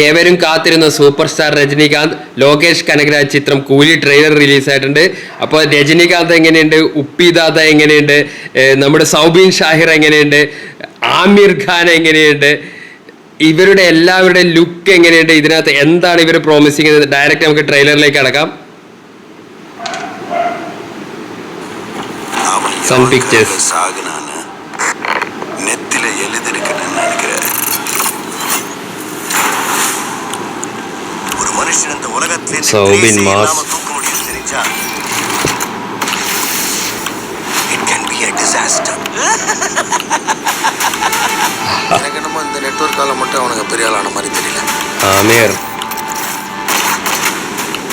ഏവരും കാത്തിരുന്ന super star Rajinikanth Lokesh Kanakaraj ചിത്രം കൂലി ട്രെയിലർ റിലീസായിട്ടുണ്ട്. അപ്പോൾ രജനീകാന്ത് എങ്ങനെയുണ്ട്, ഉപ്പി ദാദ എങ്ങനെയുണ്ട്, നമ്മുടെ സൗബീൻ ഷാഹിർ എങ്ങനെയുണ്ട്, ആമിർ ഖാൻ എങ്ങനെയുണ്ട്, ഇവരുടെ എല്ലാവരുടെയും ലുക്ക് എങ്ങനെയുണ്ട്, ഇതിനകത്ത് എന്താണ് ഇവർ പ്രോമിസ് ചെയ്യുന്നത്, ഡയറക്റ്റ് നമുക്ക് ട്രെയിലറിലേക്ക് അടക്കാം. Sun Pictures. സൗബിൻ മാസ്. இந்த நெட்வொர்க்கால மட்டும் அவனுக்கு பெரிய ஆளான மாதிரி தெரியல. ஆமீர்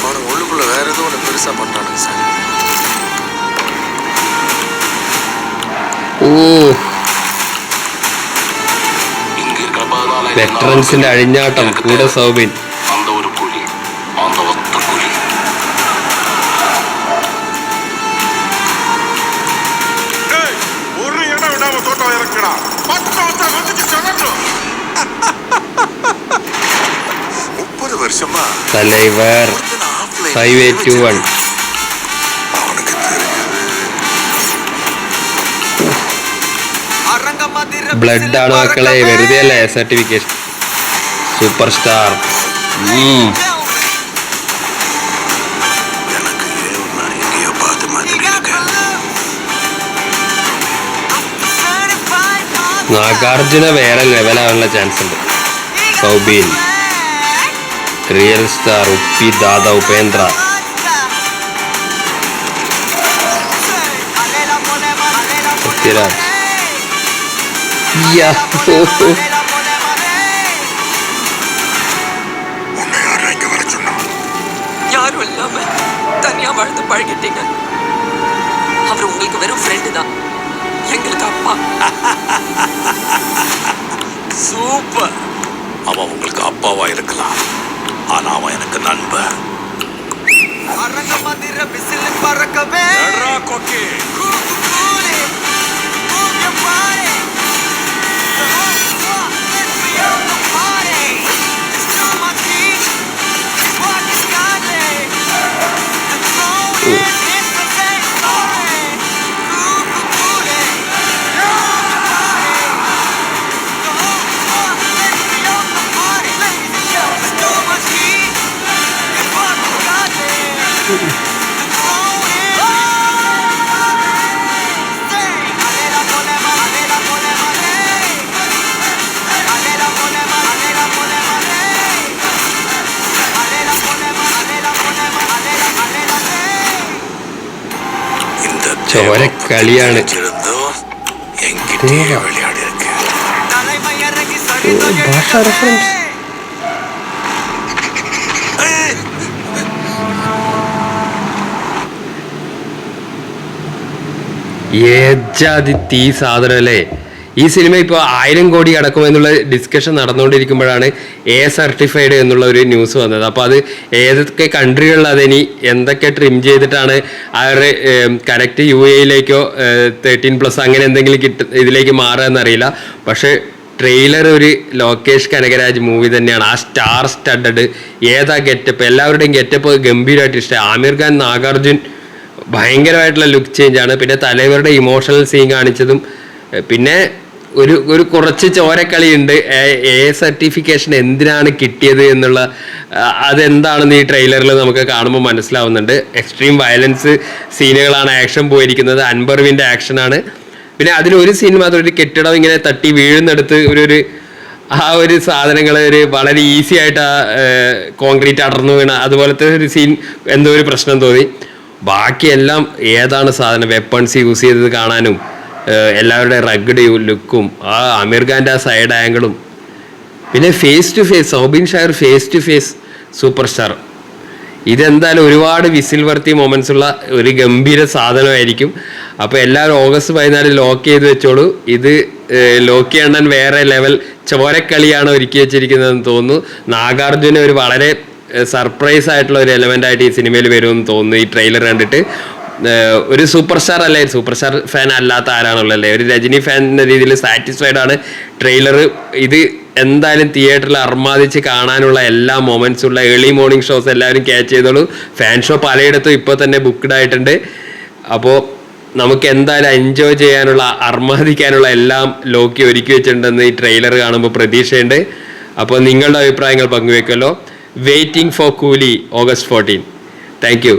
அவனுக்கு உள்ளுக்குள்ள வேற ஏதோ ஒன்று பெருசா பண்றானுங்க சார். വെറ്ററൻസിന്റെ അഴിഞ്ഞാട്ടം കൂടെ സൗബിൻ. தலைவர் 5821. ബ്ലഡ് ആണ് മക്കളെ, വെറുതെ അല്ലേ സർട്ടിഫിക്കേഷൻ. Super star. നാഗാർജുന വേറെ ലെവലാവാനുള്ള ചാൻസ് ഉണ്ട്. Soubin, real star, Uppi Dada, Upendra. സത്യരാജ്. யாரும் இல்லாம தனியா வாழ்ந்து பழகிட்டீங்க. அவர் உங்களுக்கு வெறும் ஃப்ரெண்டு தான், எங்களுக்கு அப்பா. சூப்பர். அவன் உங்களுக்கு அப்பாவா இருக்கலாம், ஆனா அவன் எனக்கு நண்பன். அரங்க மந்திர பிசில் பறக்கவே கொக்கி கூகுலே மூவ் யுவர் பாடி. ചോരക്കളിയാണ്. ഭാഷ റെഫറൻസ്. ഏജാതി തീ സാധനം അല്ലേ ഈ സിനിമ. ഇപ്പോൾ 1000 കോടി അടക്കുമെന്നുള്ള ഡിസ്കഷൻ നടന്നുകൊണ്ടിരിക്കുമ്പോഴാണ് എ സർട്ടിഫൈഡ് എന്നുള്ള ഒരു ന്യൂസ് വന്നത്. അപ്പോൾ അത് ഏതൊക്കെ കൺട്രികളിൽ അതിനി എന്തൊക്കെ ട്രിം ചെയ്തിട്ടാണ് അവർ കറക്റ്റ് UAE-യിലേക്കോ 13+ അങ്ങനെ എന്തെങ്കിലും ഇതിലേക്ക് മാറുക എന്നറിയില്ല. പക്ഷേ ട്രെയിലർ ഒരു ലോകേഷ് കനകരാജ് മൂവി തന്നെയാണ്. ആ സ്റ്റാർ സ്റ്റഡഡ് ഏതാ ഗെറ്റപ്പ്, എല്ലാവരുടെയും ഗെറ്റപ്പ് ഗംഭീരമായിട്ട് ഇഷ്ടമായി. ആമിർ ഖാൻ, നാഗാർജുൻ ഭയങ്കരമായിട്ടുള്ള ലുക്ക് ചേഞ്ച് ആണ്. പിന്നെ തലവരുടെ ഇമോഷണൽ സീൻ കാണിച്ചതും, പിന്നെ ഒരു കുറച്ച് ചോരക്കളി ഉണ്ട്. എ സർട്ടിഫിക്കേഷൻ എന്തിനാണ് കിട്ടിയത് എന്നുള്ള അതെന്താണെന്ന് ഈ ട്രെയിലറിൽ നമുക്ക് കാണുമ്പോൾ മനസ്സിലാവുന്നുണ്ട്. എക്സ്ട്രീം വയലൻസ് സീനുകളാണ് ആക്ഷൻ പോയിരിക്കുന്നത്. അൻപർവിൻ്റെ ആക്ഷനാണ്. പിന്നെ അതിലൊരു സീൻ മാത്രം, ഒരു കെട്ടിടം ഇങ്ങനെ തട്ടി വീഴുന്നെടുത്ത് ഒരു സാധനങ്ങൾ വളരെ ഈസി ആയിട്ട് ആ കോൺക്രീറ്റ് അടർന്നു വീണ അതുപോലത്തെ ഒരു സീൻ എന്തോ ഒരു പ്രശ്നം തോന്നി. ബാക്കിയെല്ലാം ഏതാണ് സാധനം, വെപ്പൺസ് യൂസ് ചെയ്തത് കാണാനും എല്ലാവരുടെ റഗ്ഡ് ലുക്കും ആ ആമിർ ഖാൻ്റെ ആ സൈഡ് ആംഗിളും, പിന്നെ face to face Soubin Shahir face to face super star. ഇതെന്തായാലും ഒരുപാട് വിസിൽ വർത്തി മൊമെന്റ്സ് ഉള്ള ഒരു ഗംഭീര സാധനമായിരിക്കും. അപ്പോൾ എല്ലാവരും ഓഗസ്റ്റ് 14 ലോക്ക് ചെയ്ത് വെച്ചോളൂ. ഇത് ലോക്കി അണ്ണൻ വേറെ ലെവൽ ചോരക്കളിയാണ് ഒരുക്കി വെച്ചിരിക്കുന്നതെന്ന് തോന്നുന്നു. നാഗാർജുന ഒരു വളരെ സർപ്രൈസ് ആയിട്ടുള്ള ഒരു എലമെൻ്റ് ആയിട്ട് ഈ സിനിമയിൽ വരുമെന്ന് തോന്നുന്നു ഈ ട്രെയിലർ കണ്ടിട്ട്. ഒരു സൂപ്പർ സ്റ്റാർ അല്ലേ, സൂപ്പർ സ്റ്റാർ ഫാൻ അല്ലാത്ത ആരാണുള്ളത് അല്ലേ, ഒരു രജനി ഫാൻ എന്ന രീതിയിൽ സാറ്റിസ്ഫൈഡ് ആണ്. ട്രെയിലർ ഇത് എന്തായാലും തിയേറ്ററിൽ അർമാദിച്ച് കാണാനുള്ള എല്ലാ മൊമെന്റ്സും ഉള്ള ഏർലി മോർണിംഗ് ഷോസ് എല്ലാവരും ക്യാച്ച് ചെയ്തോളൂ. ഫാൻ ഷോ പലയിടത്തും ഇപ്പോൾ തന്നെ ബുക്ക്ഡ് ആയിട്ടുണ്ട്. അപ്പോൾ നമുക്ക് എന്തായാലും എൻജോയ് ചെയ്യാനുള്ള അർമാദിക്കാനുള്ള എല്ലാം ലോക്കി ഒരുക്കി വെച്ചിട്ടുണ്ടെന്ന് ഈ ട്രെയിലർ കാണുമ്പോൾ പ്രതീക്ഷയുണ്ട്. അപ്പോൾ നിങ്ങളുടെ അഭിപ്രായങ്ങൾ പങ്കുവെക്കുമല്ലോ. വെയിറ്റിംഗ് ഫോർ കൂലി August 14. Thank you.